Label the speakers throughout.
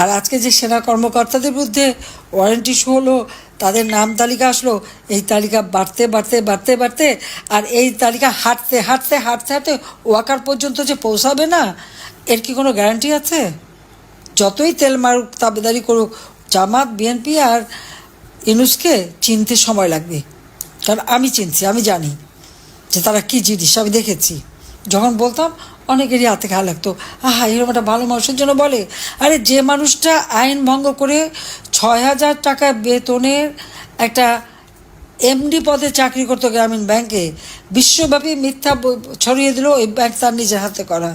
Speaker 1: আর আজকে যে সেনা কর্মকর্তাদের বিরুদ্ধে ওয়ারেন্ট ইস্যু হলো, তাদের নাম তালিকা আসলো, এই তালিকা বাড়তে বাড়তে বাড়তে বাড়তে আর এই তালিকা হাঁটতে হাঁটতে হাঁটতে হাঁটতে ওয়াকার পর্যন্ত যে পৌঁছাবে না, এর কি কোনো গ্যারান্টি আছে? যতই তেল মারুক তাবেদারি করুক, জামাত বিএনপি আর ইউনূসকে চিনতে সময় লাগবে। কারণ আমি চিনছি, আমি জানি যে তারা কী জিনিস, আমি দেখেছি। যখন বলতাম অনেকেরই হাতে খাওয়া লাগতো, আহা এরকম একটা ভালো মানুষের জন্য বলে। আরে যে মানুষটা আইন ভঙ্গ করে ৬,০০০ টাকা বেতনের একটা এমডি পদে চাকরি করতো গ্রামীণ ব্যাংকে, বিশ্বব্যাপী মিথ্যা ছড়িয়ে দিল ওই ব্যাংক তার নিজের হাতে করা,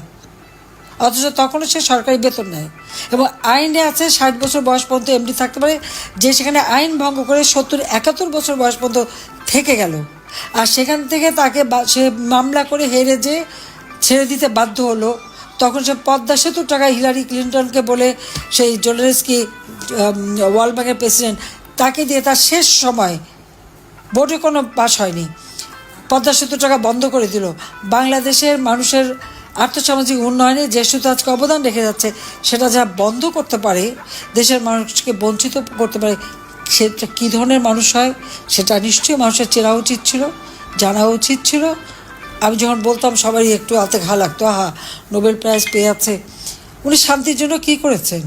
Speaker 1: অথচ তখনও সে সরকারি বেতন নেয়। এবং আইনে আছে ৬০ বছর বয়স পর্যন্ত এমডি থাকতে পারে, যে সেখানে আইন ভঙ্গ করে ৭০-৭১ বছর বয়স পর্যন্ত থেকে গেল। আর সেখান থেকে তাকে সে মামলা করে হেরে যে ছেড়ে দিতে বাধ্য হলো, তখন সে পদ্মা সেতুর টাকা হিলারি ক্লিন্টনকে বলে, সেই জোলেনস্কি ওয়ার্ল্ড ব্যাংকের প্রেসিডেন্ট, তাকে দিয়ে তার শেষ সময় ভোটে কোনো পাস হয়নি, পদ্মা সেতুর টাকা বন্ধ করে দিল। বাংলাদেশের মানুষের আর্থসামাজিক উন্নয়নে যে সেতু আজকে অবদান রেখে যাচ্ছে, সেটা যা বন্ধ করতে পারে, দেশের মানুষকে বঞ্চিত করতে পারে, সেটা কী ধরনের মানুষ হয় সেটা নিশ্চয়ই মানুষের চেনা উচিত ছিল, জানা উচিত ছিল। আমি যখন বলতাম সবারই একটু হাতে ঘা লাগতো, আহা নোবেল প্রাইজ পেয়ে আছে। উনি শান্তির জন্য কী করেছেন?